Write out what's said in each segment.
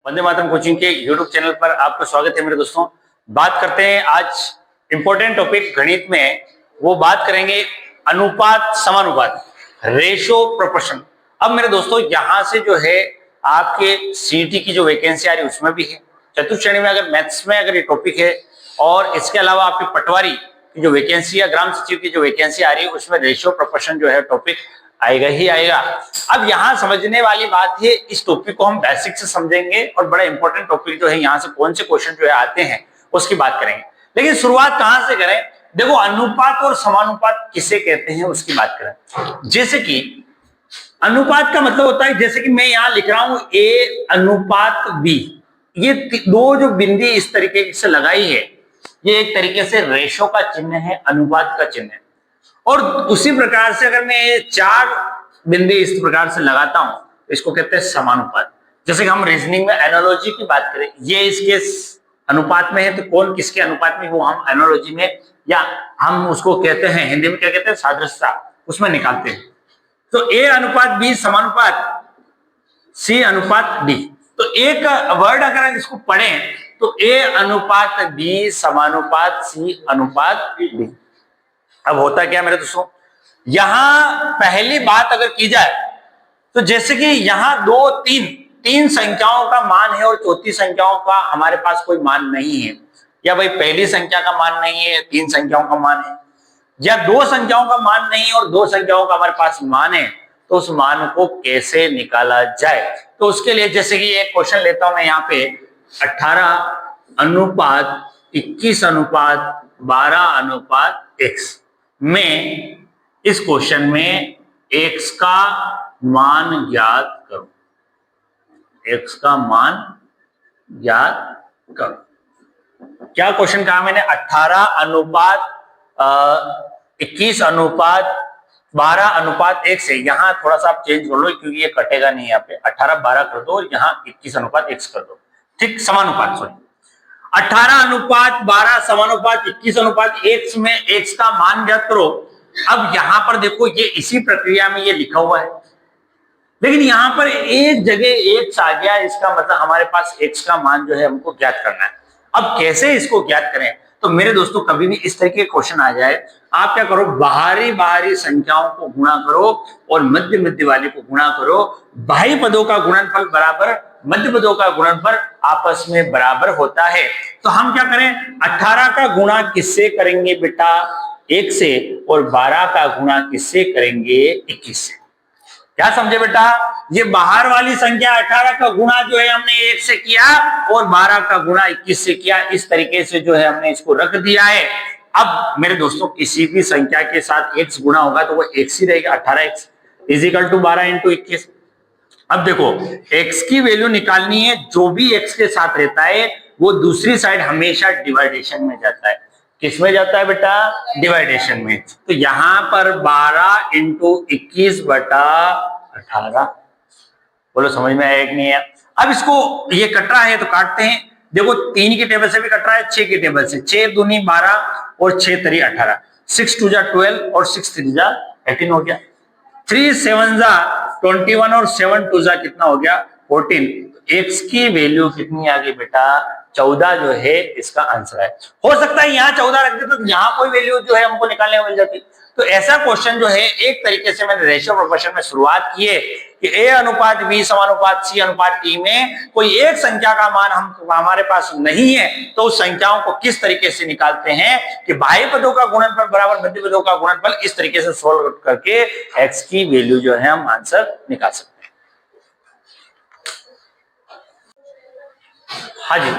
Vande Mataram coaching के YouTube channel पर आपका स्वागत है मेरे दोस्तों। बात करते हैं आज इंपॉर्टेंट टॉपिक गणित में। वो बात करेंगे अनुपात समानुपात, रेशो प्रोपोर्शन। अब मेरे दोस्तों यहाँ से जो है आपके सीईटी की जो वैकेंसी आ रही है उसमें भी है, चतुर्थ श्रेणी में अगर मैथ्स में अगर ये टॉपिक है, और इसके अलावा आपकी पटवारी की जो वैकेंसी या ग्राम सचिव की जो वैकेंसी आ रही है उसमें रेशियो प्रोपोर्शन जो है टॉपिक आएगा ही आएगा। अब यहाँ समझने वाली बात है, इस टॉपिक को हम बेसिक से समझेंगे और बड़ा इंपॉर्टेंट टॉपिक जो है यहाँ से कौन से क्वेश्चन जो है आते हैं उसकी बात करेंगे। लेकिन शुरुआत कहां से करें? देखो, अनुपात और समानुपात किसे कहते हैं उसकी बात करें। जैसे कि अनुपात का मतलब होता है, जैसे कि मैं यहां लिख रहा हूं ए अनुपात बी, ये दो जो बिंदी इस तरीके से लगाई है, ये एक तरीके से रेशो का चिन्ह है, अनुपात का चिन्ह है। और उसी प्रकार से अगर मैं चार बिंदु इस प्रकार से लगाता हूं तो इसको कहते हैं समानुपात। जैसे कि हम रीजनिंग में एनालॉजी की बात करें, ये इसके अनुपात में है तो कौन किसके अनुपात में, वो हम एनालॉजी में या हम उसको कहते हैं हिंदी में क्या कहते हैं, सादृश्यता, उसमें निकालते हैं। तो ए अनुपात बी समानुपात सी अनुपात डी। तो एक वर्ड अगर इसको पढ़ें तो ए अनुपात बी समानुपात सी अनुपात डी। अब होता क्या मेरे दोस्तों, यहां पहली बात अगर की जाए तो जैसे कि यहां दो तीन संख्याओं का मान है और चौथी संख्याओं का हमारे पास कोई मान नहीं है, या भाई पहली संख्या का मान नहीं है, तीन संख्याओं का मान है, या दो संख्याओं का मान नहीं है और दो संख्याओं का हमारे पास मान है, तो उस मान को कैसे निकाला जाए? तो उसके लिए जैसे कि एक क्वेश्चन लेता हूं मैं यहाँ पे, 18 अनुपात 21 अनुपात 12 अनुपात x में इस क्वेश्चन में x का मान ज्ञात करो, x का मान ज्ञात करो। क्या क्वेश्चन कहा मैंने? 18 अनुपात 21 अनुपात 12 अनुपात x है। यहां थोड़ा सा आप चेंज कर लो क्योंकि ये कटेगा नहीं, यहाँ पे 18 12 कर दो और यहाँ 21 अनुपात x कर दो, ठीक, समानुपात। सॉरी, 18 अनुपात 12 समानुपात 21 अनुपात x में x का मान ज्ञात करो। अब यहां पर देखो, ये इसी प्रक्रिया में ये लिखा हुआ है, लेकिन यहां पर एक जगह x आ गया, इसका मतलब हमारे पास x का मान जो है हमको ज्ञात करना है। अब कैसे इसको ज्ञात करें? तो मेरे दोस्तों, कभी भी इस तरह के क्वेश्चन आ जाए, आप क्या करो, बाहरी संख्याओं को गुणा करो और मध्य वाले को गुणा करो। बाह्य पदों का गुणनफल बराबर मध्य पदों का गुणनफल आपस में बराबर होता है। तो हम क्या करें, 18 का गुणा किससे करेंगे बेटा? 1 से, और 12 का गुणा किससे करेंगे? 21 से। क्या समझे बेटा? ये बाहर वाली संख्या 18 का गुणा जो है हमने 1 से किया और 12 का गुणा 21 से किया, इस तरीके से जो है हमने इसको रख दिया है। अब मेरे दोस्तों, किसी भी संख्या के साथ x गुणा होगा तो वो x ही रहेगा। 18x is equal to 12 into 21। अब देखो, x की वैल्यू निकालनी है, जो भी x के साथ रहता है वो दूसरी साइड हमेशा डिवाइडेशन में जाता है। किस में जाता है बेटा? डिवाइडेशन में। तो यहां पर 12 इंटू 21 बटा 18। बोलो समझ में आया कि नहीं है? अब इसको ये कट रहा है तो काटते हैं। देखो, 3 की टेबल से भी कट रहा है, 6 की टेबल से। 6 दूनी 12 और 6 तरी 18, 6 2 जा 12 और 6 3 जा 18 हो गया। 3 7 जा 21 और 7 2 जा कितना हो गया? 14। x की वैल्यू कितनी आ गई बेटा? 14 जो है इसका आंसर है। हो सकता है यहाँ 14 रख दे तो यहाँ कोई वैल्यू जो है हमको निकालने मिल जाती। तो ऐसा क्वेश्चन जो है एक तरीके से मैंने रेशियो प्रोपोर्शन में शुरुआत की है कि a अनुपात b समानुपात c अनुपात d में कोई एक संख्या का मान हमारे पास नहीं है, तो उस संख्याओं को किस तरीके से निकालते हैं कि बाह्य पदों का गुणनफल बराबर मध्य पदों का गुणनफल, इस तरीके से सोल्व करके x की वैल्यू जो है हम आंसर निकाल सकते हैं। हाँ जी,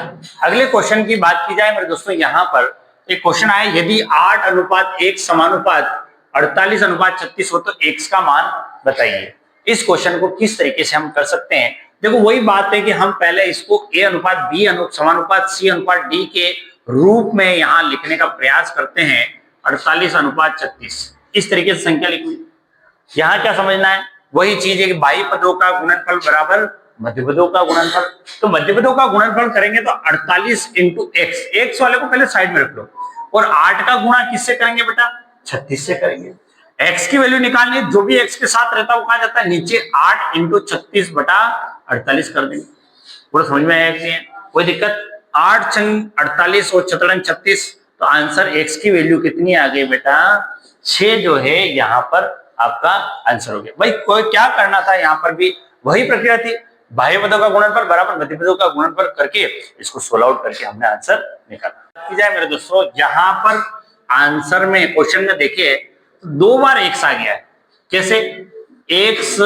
अगले क्वेश्चन की बात की जाए मेरे दोस्तों, यहाँ पर एक क्वेश्चन आया, यदि 8 अनुपात 1 समानुपात 48 अनुपात 36 हो तो x का मान बताइए। इस क्वेश्चन को किस तरीके से हम कर सकते हैं? देखो, वही बात है कि हम पहले इसको a अनुपात b समानुपात c अनुपात d के रूप में यहाँ लिखने का प्रयास करते हैं। 48 अनुपात 36 इस तरीके से संख्या लिखनी। यहाँ क्या समझना है? वही चीज है कि बाह्य पदों का गुणनफल बराबर मध्य पदों का गुणनफल। तो मध्य पदों का गुणनफल करेंगे तो 48 इंटू x वाले को पहले साइड में रख लो, और 8 का गुणा किससे करेंगे बेटा? 36 से करेंगे। x की वैल्यू निकालनी, जो भी x के साथ रहता है वो कहा जाता है नीचे 8 इंटू 36 बटा 48 कर देंगे। पूरा समझ में आया कि नहीं है? कोई दिक्कत? 8 छंग 48 और 4 36, तो आंसर एक्स की वैल्यू कितनी आ गई बेटा? 6 जो है यहाँ पर आपका आंसर हो गया। भाई कोई क्या करना था, यहाँ पर भी वही प्रक्रिया थी, बाह्य पदों का गुणनफल बराबर मध्य पदों का गुणनफल करके इसको सोल्व आउट करके हमने आंसर निकाला। की जाए मेरे दोस्तों, यहाँ पर आंसर में क्वेश्चन में देखिए तो 2 बार एक्स आ गया है। कैसे? एक्स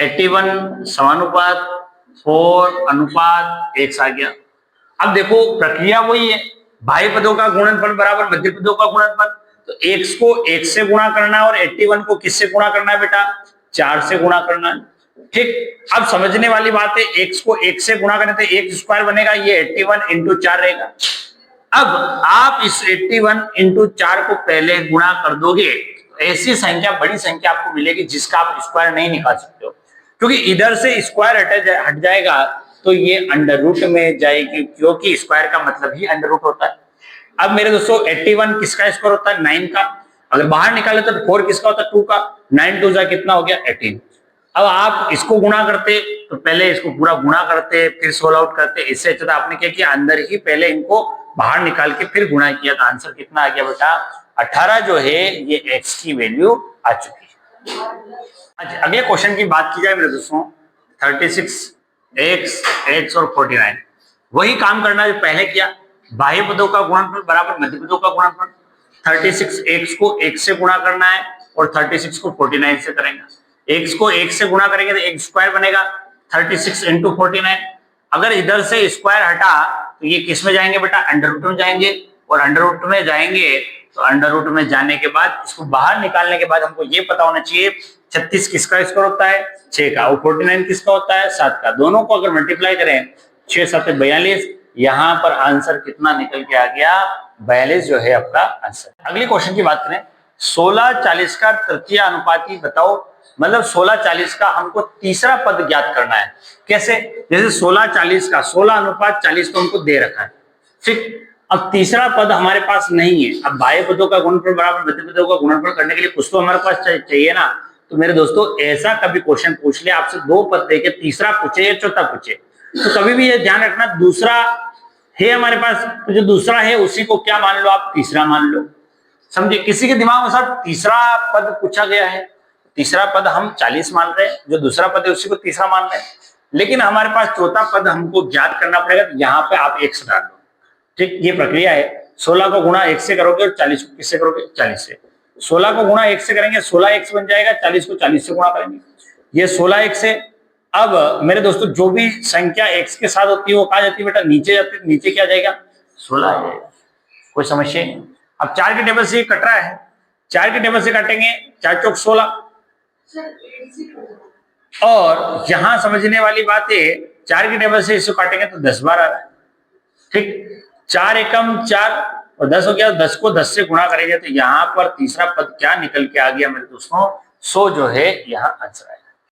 81 समानुपात 4 अनुपात एक्स आ गया। अब देखो प्रक्रिया वही है, बाह्य पदों का गुणनफल बराबर मध्य पदों का गुणनफल, तो x को x से गुणा करना है और 81 को किससे गुणा करना है बेटा? 4 से गुणा करना है। ठीक, अब समझने वाली बात है, x को x से गुणा करें तो x स्क्वायर बनेगा, ये 81 इंटू 4 रहेगा। अब आप इस 81 इंटू 4 को पहले गुणा कर दोगे तो ऐसी संख्या, बड़ी संख्या आपको मिलेगी जिसका आप स्क्वायर नहीं निकाल सकते हो, क्योंकि इधर से स्क्वायर हट जाएगा तो ये अंडर रूट में जाएगी, क्योंकि स्क्वायर का मतलब ही अंडर रूट होता है। अब मेरे दोस्तों 81 किसका स्क्वायर होता है? 9 का। अगर बाहर निकाले तो 4 किसका होता है? 2 का। 9 2 जा कितना हो गया? 18। अब आप इसको गुणा करते तो पहले इसको पूरा गुणा करते फिर सोल्व आउट करते, इससे अच्छा था आपने क्या किया, अंदर ही पहले इनको बाहर निकाल के फिर गुणा किया, तो आंसर कितना आ गया बेटा? 18 जो है ये एक्स की वैल्यू आ चुकी है। अच्छा, अगले क्वेश्चन की बात की जाए मेरे दोस्तों, 36 एक्स और 49, वही काम करना जो पहले किया, बाह्य पदों का गुणनफल बराबर मध्य पदों का गुणनफल। 36 एक्स को x से गुणा करना है और 36 को 49 से करेंगे। x को x से गुणा करेंगे तो x स्क्वायर बनेगा, 36 इंटू 49। अगर इधर से स्क्वायर हटा तो ये किस में जाएंगे बेटा? अंडर रूट में जाएंगे, और अंडर रूट में जाएंगे तो अंडर रूट में जाने के बाद इसको बाहर निकालने के बाद हमको ये पता होना चाहिए 36 किसका स्क्वायर होता है? 6 का। और 49 किसका होता है? 7 का। दोनों को अगर मल्टीप्लाई करें 6 7 42, यहाँ पर आंसर कितना निकल के आ गया? 42 जो है आपका आंसर। अगली क्वेश्चन की बात करें, 16 40 का तृतीय अनुपाती बताओ, मतलब 16 40 का हमको तीसरा पद ज्ञात करना है। कैसे? जैसे 16 40 का 16 अनुपात 40 तो हमको दे रखा है, ठीक। अब तीसरा पद हमारे पास नहीं है। अब बाह्य पदों का गुणनफल बराबर मध्य पदों का गुणनफल करने के लिए कुछ तो हमारे पास चाहिए ना। तो मेरे दोस्तों ऐसा कभी क्वेश्चन पूछ ले आपसे, 2 पद देके तीसरा पूछे या चौथा पूछे, तो कभी भी ये ध्यान रखना, दूसरा है हमारे पास तो जो दूसरा है उसी को क्या मान लो आप? तीसरा मान लो। समझे? किसी के दिमाग में सर तीसरा पद पूछा गया है, तीसरा पद हम 40 मान रहे हैं, जो दूसरा पद है उसी को तीसरा मान रहे हैं, लेकिन हमारे पास चौथा पद हमको ज्ञात करना पड़ेगा, तो यहाँ पे आप x डाल दो, ठीक। ये प्रक्रिया है। 16 को गुणा 1 से करोगे और 40 को किससे करोगे? 40 से। 16 को गुणा 1 से करेंगे 16x बन जाएगा, 40 को 40 से गुणा करेंगे, ये 16x से। अब मेरे दोस्तों जो भी संख्या x के साथ होती है वो कहा जाती है बेटा? नीचे जाती है। नीचे क्या जाएगा? 16 आ जाएगा। कोई समस्या नहीं। अब 4 के टेबल से कट रहा है, 4 के टेबल से काटेंगे 4 चौक 16, और यहां समझने वाली बात है 4 के टेबल से इसको काटेंगे तो 10 बार आ रहा है, ठीक। 4 एकम 4 और 10 हो गया, 10 को 10 से गुणा करेंगे तो यहाँ पर तीसरा पद क्या निकल के आ गया मेरे दोस्तों? 100 जो है यहाँ आंसर है।